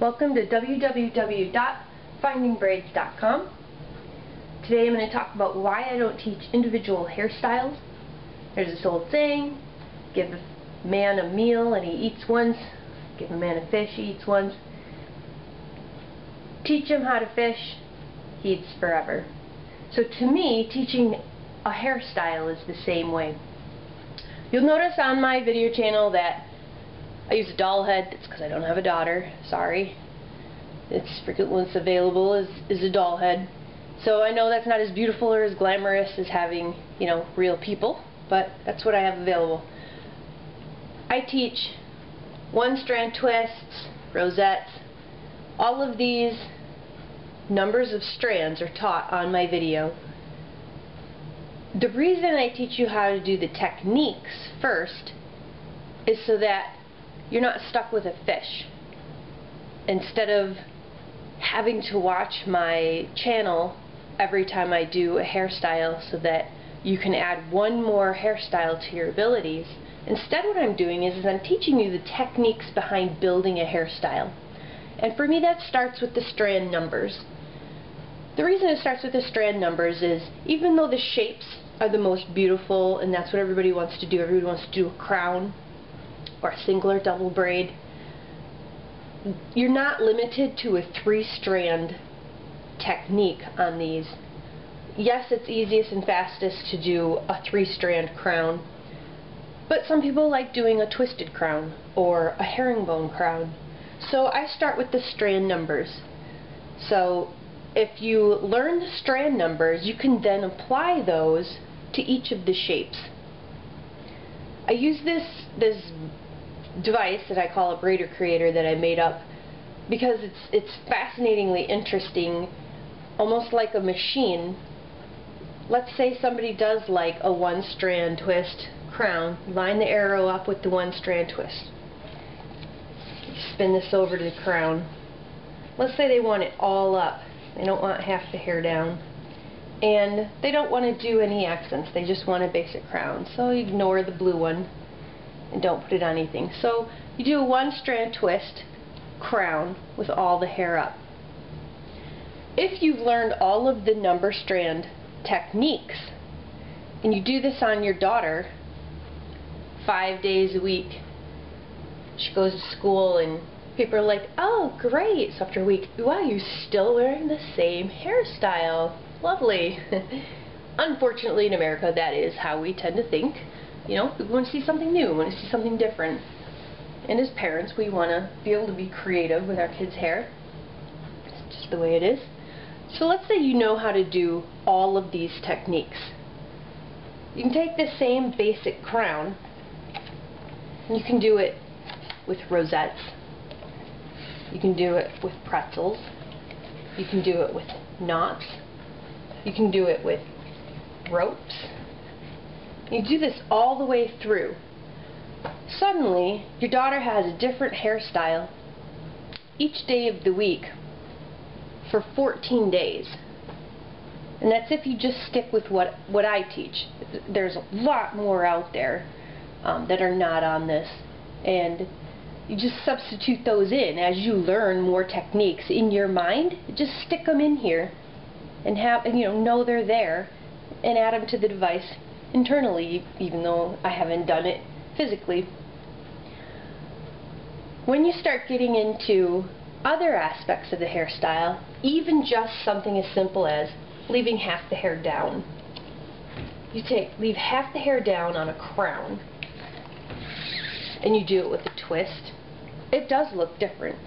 Welcome to www.findingbraids.com. Today I'm going to talk about why I don't teach individual hairstyles. There's this old saying, give a man a meal and he eats once, give a man a fish, he eats once. Teach him how to fish, he eats forever. So to me, teaching a hairstyle is the same way. You'll notice on my video channel that I use a doll head. It's because I don't have a daughter. Sorry. It's what's available is a doll head. So I know that's not as beautiful or as glamorous as having, real people, but that's what I have available. I teach one strand twists, rosettes. All of these numbers of strands are taught on my video. The reason I teach you how to do the techniques first is so that you're not stuck with a fish. Instead of having to watch my channel every time I do a hairstyle so that you can add one more hairstyle to your abilities, instead what I'm doing is I'm teaching you the techniques behind building a hairstyle. And for me that starts with the strand numbers. The reason it starts with the strand numbers is even though the shapes are the most beautiful and that's what everybody wants to do, everybody wants to do a crown or a single or double braid, you're not limited to a 3-strand technique on these. Yes, it's easiest and fastest to do a 3-strand crown, but some people like doing a twisted crown or a herringbone crown. So I start with the strand numbers. So if you learn the strand numbers, you can then apply those to each of the shapes. I use this device that I call a Braider Creator that I made up because it's fascinatingly interesting, almost like a machine. Let's say somebody does like a 1-strand twist crown. Line the arrow up with the 1-strand twist. Spin this over to the crown. Let's say they want it all up. They don't want half the hair down. And they don't want to do any accents. They just want a basic crown. So ignore the blue one and don't put it on anything. So you do a 1-strand twist crown with all the hair up. If you've learned all of the number strand techniques and you do this on your daughter 5 days a week, she goes to school and people are like, oh great, so after a week, wow, you're still wearing the same hairstyle, lovely. Unfortunately in America that is how we tend to think. We want to see something new, we want to see something different. And as parents, we want to be able to be creative with our kids' hair. It's just the way it is. So let's say you know how to do all of these techniques. You can take the same basic crown, and you can do it with rosettes. You can do it with pretzels. You can do it with knots. You can do it with ropes. You do this all the way through. Suddenly, your daughter has a different hairstyle each day of the week for 14 days. And that's if you just stick with what I teach. There's a lot more out there that are not on this. And you just substitute those in as you learn more techniques in your mind. Just stick them in here and know they're there and add them to the device internally, even though I haven't done it physically. When you start getting into other aspects of the hairstyle, even just something as simple as leaving half the hair down. Leave half the hair down on a crown and you do it with a twist. It does look different.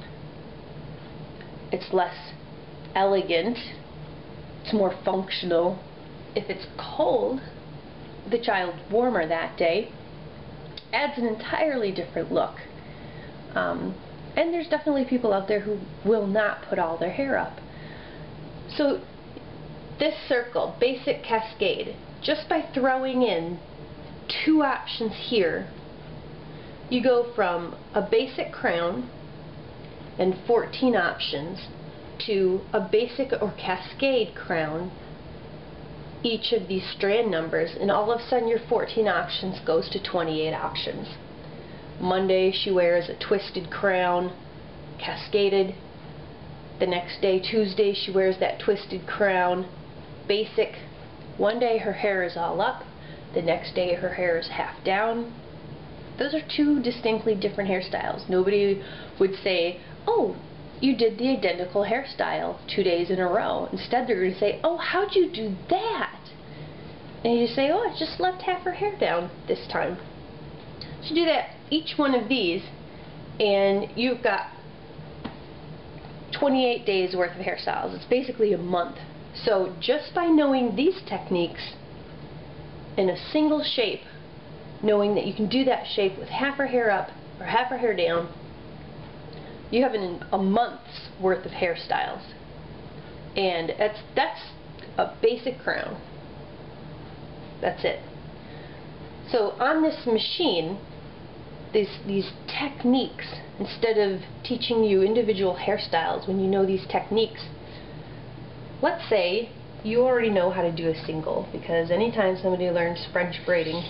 It's less elegant. It's more functional. If it's cold, the child's warmer that day, adds an entirely different look. And there's definitely people out there who will not put all their hair up. So this circle, basic cascade, just by throwing in 2 options here, you go from a basic crown and 14 options to a basic or cascade crown, each of these strand numbers, and all of a sudden your 14 options goes to 28 options. Monday she wears a twisted crown, cascaded. The next day, Tuesday, she wears that twisted crown. Basic. One day her hair is all up. The next day her hair is half down. Those are two distinctly different hairstyles. Nobody would say, oh, you did the identical hairstyle 2 days in a row. Instead, they're going to say, oh, how'd you do that? And you just say, oh, I just left half her hair down this time. So do that, each one of these, and you've got 28 days worth of hairstyles. It's basically a month. So just by knowing these techniques in a single shape, knowing that you can do that shape with half her hair up or half her hair down, you have a month's worth of hairstyles. And that's a basic crown. That's it. So on this machine, these techniques, instead of teaching you individual hairstyles when you know these techniques, let's say you already know how to do a single, because anytime somebody learns French braiding,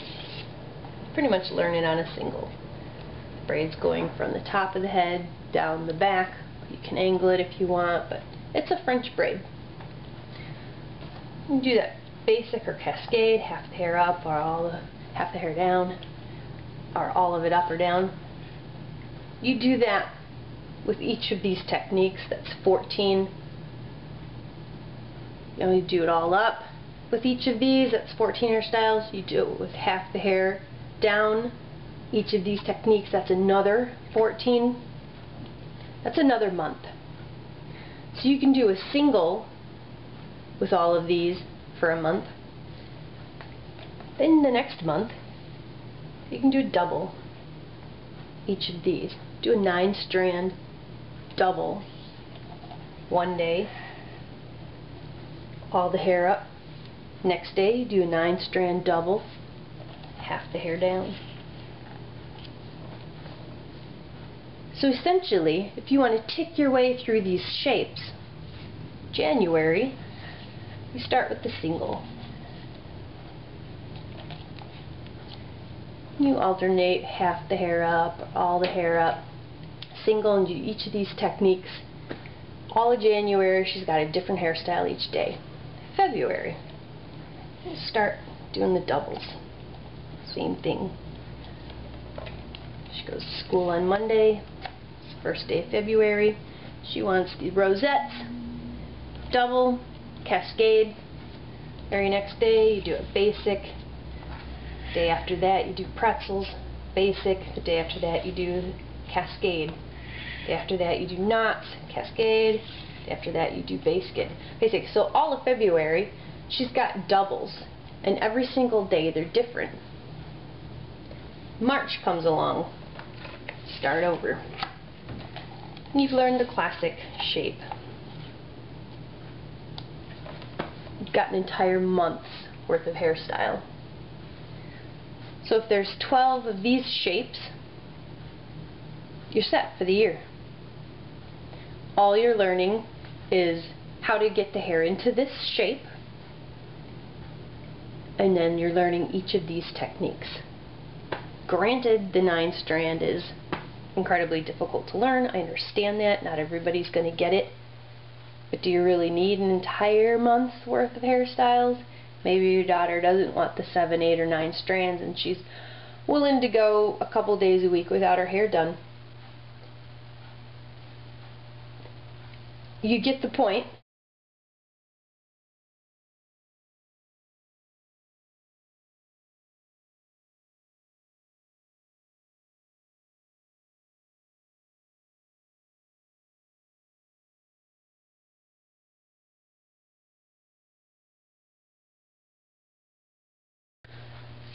pretty much learn it on a single. The braid's going from the top of the head down the back. You can angle it if you want, but it's a French braid. You can do that basic or cascade, half the hair up or half the hair down, or all of it up or down. You do that with each of these techniques. That's 14. You do it all up. With each of these, that's 14 hairstyles. You do it with half the hair down. Each of these techniques, that's another 14. That's another month. So you can do a single with all of these for a month. Then the next month, you can do a double. Each of these. Do a 9-strand double one day. All the hair up. Next day, you do a 9-strand double, half the hair down. So essentially, if you want to tick your way through these shapes, January, you start with the single. You alternate half the hair up, or all the hair up, single, and do each of these techniques. All of January, she's got a different hairstyle each day. February, we'll start doing the doubles. Same thing. She goes to school on Monday. It's the first day of February. She wants the rosettes, double, cascade. Very next day, you do a basic. The day after that, you do pretzels, basic. The day after that, you do cascade. The day after that, you do knots, cascade. After that, you do basic. So all of February, she's got doubles, and every single day they're different. March comes along. Start over. And you've learned the classic shape. You've got an entire month's worth of hairstyle. So if there's 12 of these shapes, you're set for the year. All you're learning is how to get the hair into this shape, and then you're learning each of these techniques. Granted, the 9-strand is incredibly difficult to learn. I understand that. Not everybody's going to get it. But do you really need an entire month's worth of hairstyles? Maybe your daughter doesn't want the 7, 8, or 9 strands, and she's willing to go a couple days a week without her hair done. You get the point.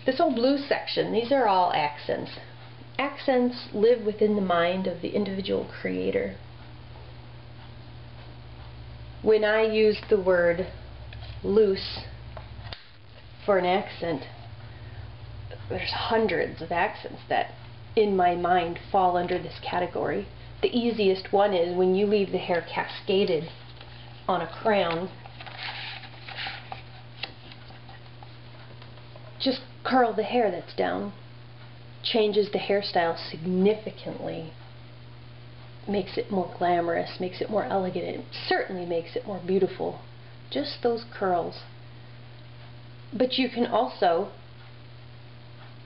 This whole blue section, these are all accents. Accents live within the mind of the individual creator. When I use the word loose for an accent, there's hundreds of accents that in my mind fall under this category. The easiest one is when you leave the hair cascaded on a crown. Just curl the hair that's down. Changes the hairstyle significantly. makes it more glamorous, makes it more elegant. It certainly makes it more beautiful. Just those curls. But you can also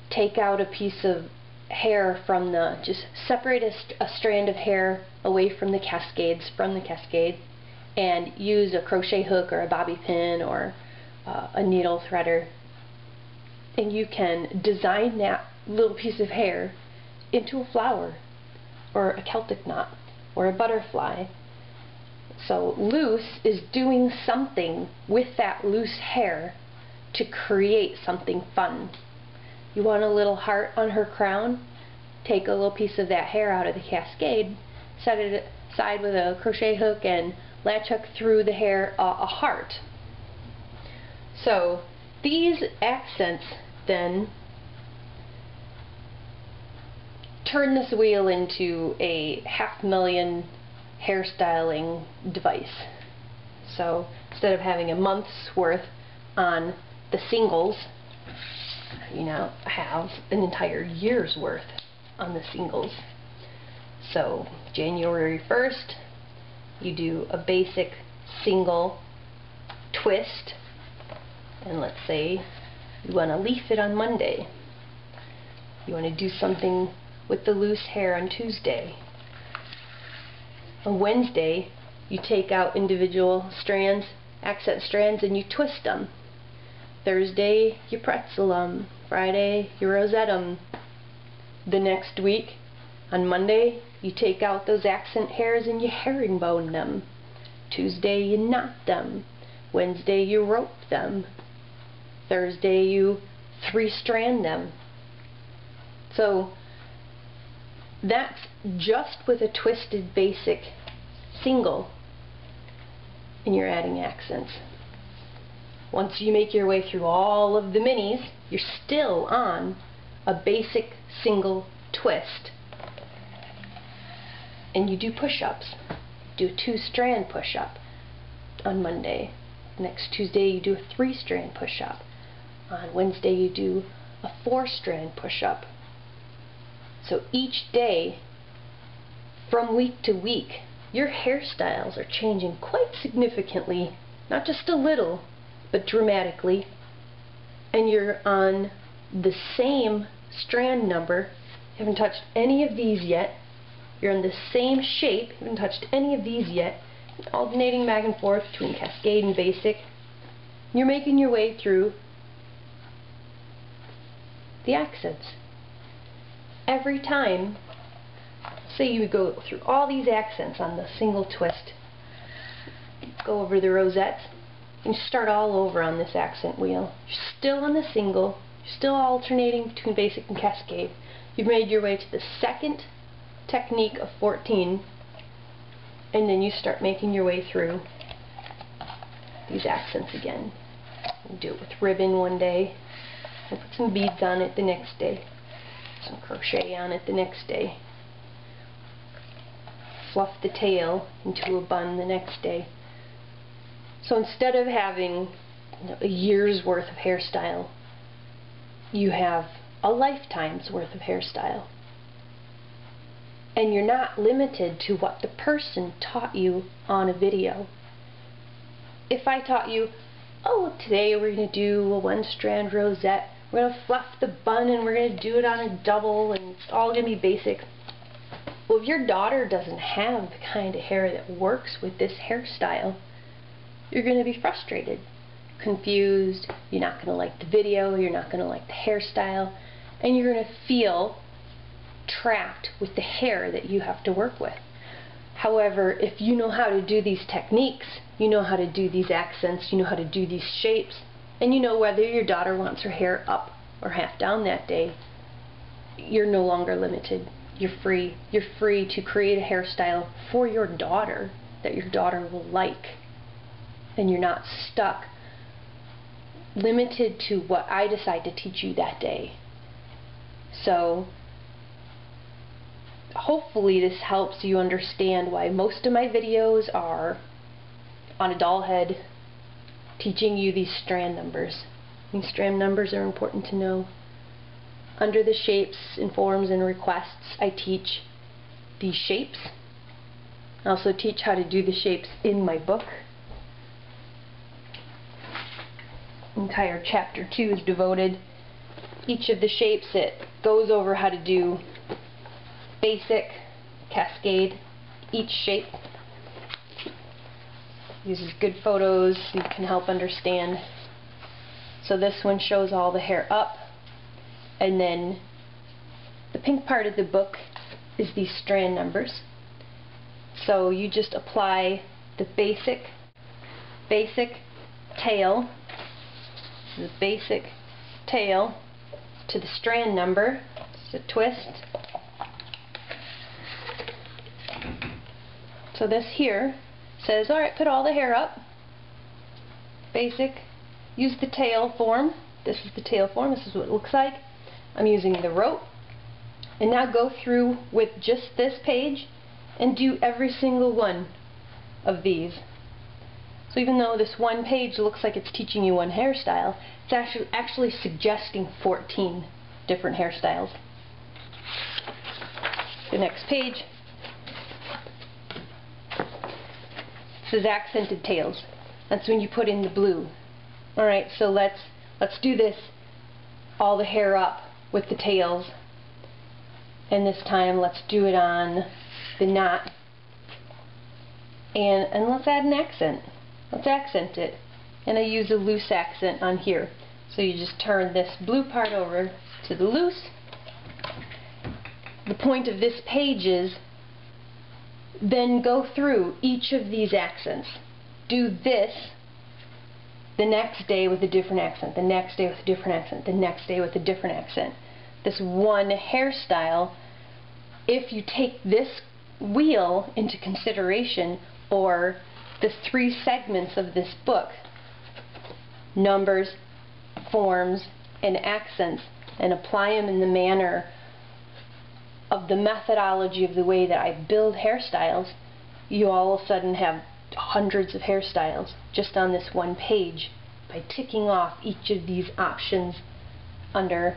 take out a piece of hair from just separate a strand of hair away from the cascade, and use a crochet hook or a bobby pin or a needle threader, and you can design that little piece of hair into a flower or a Celtic knot or a butterfly. So loose is doing something with that loose hair to create something fun. You want a little heart on her crown? Take a little piece of that hair out of the cascade, set it aside with a crochet hook, and latch hook through the hair a heart. So these accents then turn this wheel into a 500,000 hairstyling device. So instead of having a month's worth on the singles, you now have an entire year's worth on the singles. So January 1st, you do a basic single twist, and let's say you want to leaf it on Monday. You want to do something with the loose hair on Tuesday. On Wednesday, you take out individual strands, accent strands, and you twist them. Thursday, you pretzel them. Friday, you rosette them. The next week, on Monday, you take out those accent hairs and you herringbone them. Tuesday, you knot them. Wednesday, you rope them. Thursday, you 3-strand them. So that's just with a twisted basic single, and you're adding accents. Once you make your way through all of the minis, you're still on a basic single twist. And you do push-ups. Do a 2-strand push-up on Monday. Next Tuesday you do a 3-strand push-up. On Wednesday you do a 4-strand push-up. So each day, from week to week, your hairstyles are changing quite significantly. Not just a little, but dramatically. And you're on the same strand number. You haven't touched any of these yet. You're in the same shape. You haven't touched any of these yet. Alternating back and forth between cascade and basic. You're making your way through the accents. Every time, say you go through all these accents on the single twist, go over the rosettes, and start all over on this accent wheel. You're still on the single, you're still alternating between basic and cascade. You've made your way to the second technique of 14, and then you start making your way through these accents again. You do it with ribbon one day, and put some beads on it the next day, some crochet on it the next day, fluff the tail into a bun the next day. So instead of having a year's worth of hairstyle, you have a lifetime's worth of hairstyle. And you're not limited to what the person taught you on a video. If I taught you, oh, today we're going to do a 1-strand rosette, we're going to fluff the bun and we're going to do it on a double and it's all going to be basic. Well, if your daughter doesn't have the kind of hair that works with this hairstyle, you're going to be frustrated, confused, you're not going to like the video, you're not going to like the hairstyle, and you're going to feel trapped with the hair that you have to work with. However, if you know how to do these techniques, you know how to do these accents, you know how to do these shapes, and you know whether your daughter wants her hair up or half down that day, you're no longer limited. You're free. You're free to create a hairstyle for your daughter that your daughter will like. And you're not stuck, limited to what I decide to teach you that day. So hopefully this helps you understand why most of my videos are on a doll head, teaching you these strand numbers. These strand numbers are important to know. Under the shapes and forms and requests, I teach these shapes I also teach how to do the shapes in my book. Entire chapter 2 is devoted. Each of the shapes, it goes over how to do basic, cascade, each shape. Uses good photos so you can help understand. So this one shows all the hair up, and then the pink part of the book is these strand numbers. So you just apply the basic tail, to the strand number. Just a twist. So this here says, alright, put all the hair up. Basic. Use the tail form. This is the tail form. This is what it looks like. I'm using the rope. And now go through with just this page and do every single one of these. So even though this one page looks like it's teaching you one hairstyle, it's actually suggesting 14 different hairstyles. The next page says accented tails. That's when you put in the blue. Alright, so let's do this, all the hair up with the tails. And this time let's do it on the knot. And let's add an accent. Let's accent it. And I use a loose accent on here. So you just turn this blue part over to the loose. The point of this page is then go through each of these accents. Do this the next day with a different accent, the next day with a different accent, the next day with a different accent. This one hairstyle, if you take this wheel into consideration, or the 3 segments of this book, numbers, forms, and accents, and apply them in the manner of the methodology of the way that I build hairstyles, you all of a sudden have hundreds of hairstyles just on this one page by ticking off each of these options under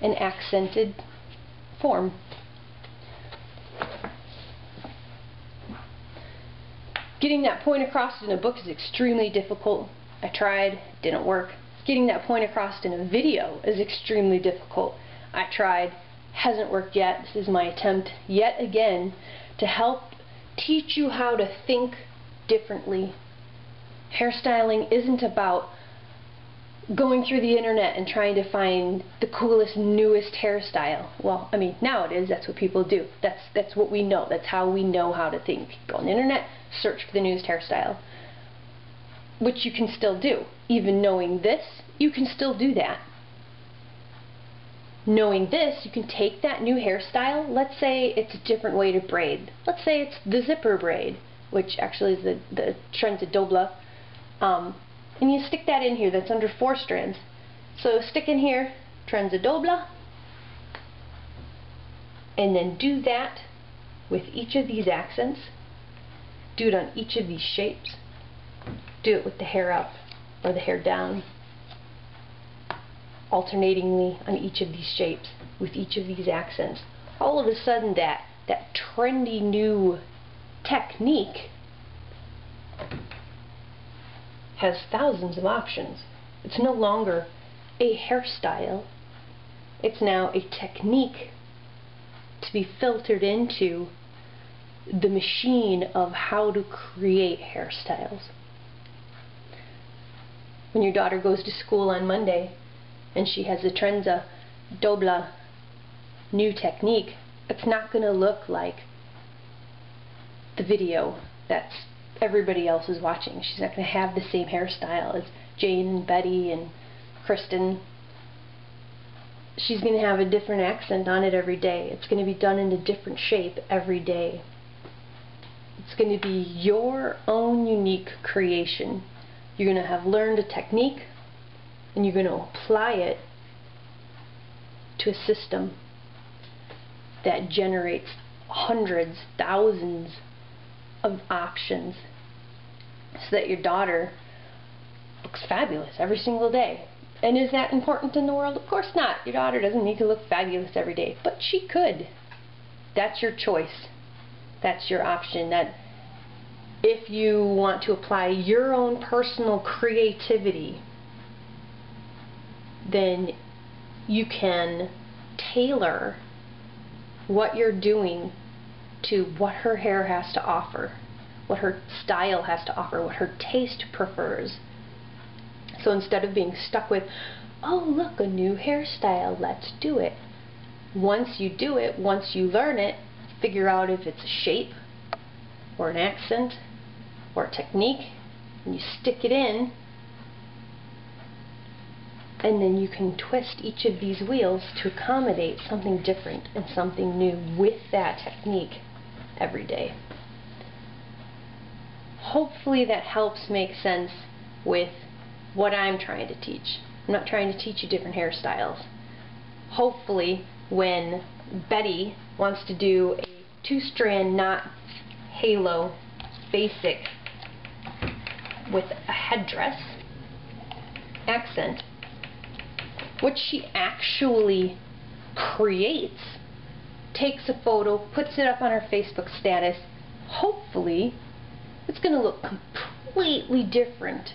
an accented form. Getting that point across in a book is extremely difficult. I tried, didn't work. Getting that point across in a video is extremely difficult. I tried, hasn't worked yet. This is my attempt yet again to help teach you how to think differently. Hairstyling isn't about going through the internet and trying to find the coolest, newest hairstyle. Well, I mean, now it is. That's what people do. That's what we know. That's how we know how to think. Go on the internet, search for the newest hairstyle, which you can still do. Even knowing this, you can still do that. Knowing this, you can take that new hairstyle. Let's say it's a different way to braid. Let's say it's the zipper braid, which actually is the Strand Numbers. And you stick that in here. That's under 4 strands. So stick in here, Strand Numbers, and then do that with each of these accents. Do it on each of these shapes. Do it with the hair up or the hair down, alternatingly on each of these shapes with each of these accents. All of a sudden that trendy new technique has thousands of options. It's no longer a hairstyle. It's now a technique to be filtered into the machine of how to create hairstyles. When your daughter goes to school on Monday and she has a Strand Numbers new technique, it's not going to look like the video that's everybody else is watching. She's not going to have the same hairstyle as Jane and Betty and Kristen. She's going to have a different accent on it every day. It's going to be done in a different shape every day. It's going to be your own unique creation. You're going to have learned a technique and you're going to apply it to a system that generates hundreds, thousands of options so that your daughter looks fabulous every single day. And is that important in the world? Of course not. Your daughter doesn't need to look fabulous every day, but she could. That's your choice. That's your option. if you want to apply your own personal creativity, then you can tailor what you're doing to what her hair has to offer, what her style has to offer, what her taste prefers. So instead of being stuck with, oh look, a new hairstyle, let's do it. Once you do it, once you learn it, figure out if it's a shape or an accent or a technique, and you stick it in, and then you can twist each of these wheels to accommodate something different and something new with that technique every day. Hopefully that helps make sense with what I'm trying to teach. I'm not trying to teach you different hairstyles. Hopefully when Betty wants to do a 2-strand knot halo basic with a headdress accent, what she actually creates, takes a photo, puts it up on her Facebook status, hopefully it's going to look completely different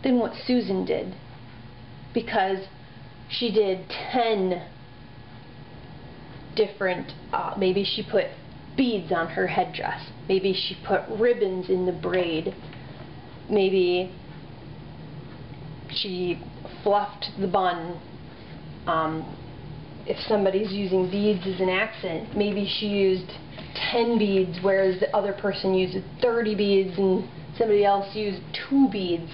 than what Susan did, because she did 10 different, maybe she put beads on her headdress, maybe she put ribbons in the braid, maybe she fluffed the bun. If somebody's using beads as an accent, maybe she used 10 beads whereas the other person used 30 beads and somebody else used 2 beads.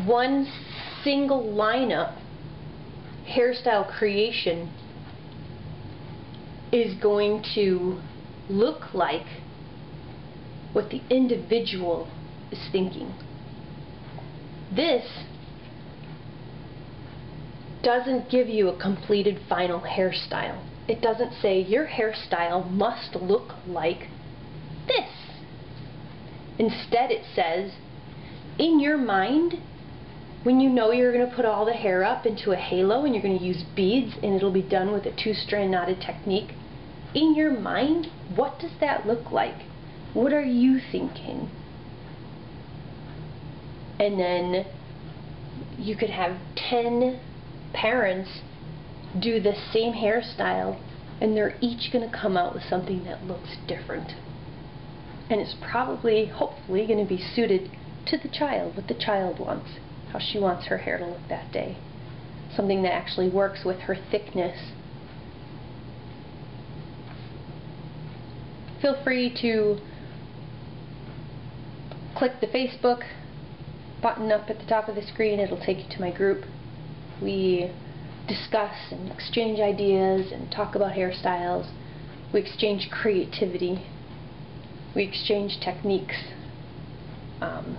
One single lineup hairstyle creation is going to look like what the individual is thinking. This doesn't give you a completed final hairstyle. It doesn't say your hairstyle must look like this. Instead it says, in your mind, when you know you're going to put all the hair up into a halo and you're going to use beads and it'll be done with a 2-strand knotted technique, in your mind, what does that look like? What are you thinking? And then you could have 10 parents do the same hairstyle and they're each going to come out with something that looks different. And it's probably, hopefully, going to be suited to the child, what the child wants, how she wants her hair to look that day. Something that actually works with her thickness. Feel free to click the Facebook button up at the top of the screen. It'll take you to my group. We discuss and exchange ideas and talk about hairstyles. We exchange creativity. We exchange techniques. And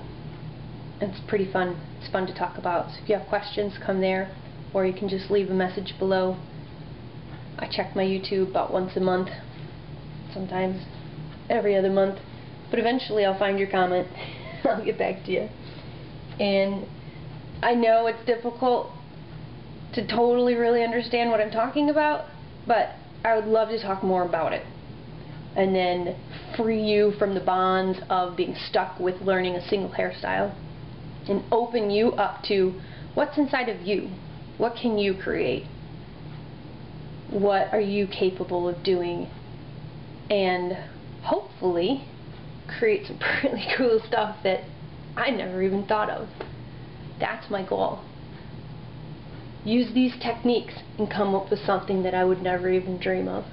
it's pretty fun. It's fun to talk about. So if you have questions, come there, or you can just leave a message below. I check my YouTube about once a month, sometimes every other month, but eventually I'll find your comment. I'll get back to you. And I know it's difficult to totally really understand what I'm talking about, but I would love to talk more about it and then free you from the bonds of being stuck with learning a single hairstyle and open you up to what's inside of you. What can you create? What are you capable of doing? And hopefully create some really cool stuff that I never even thought of. That's my goal. Use these techniques and come up with something that I would never even dream of.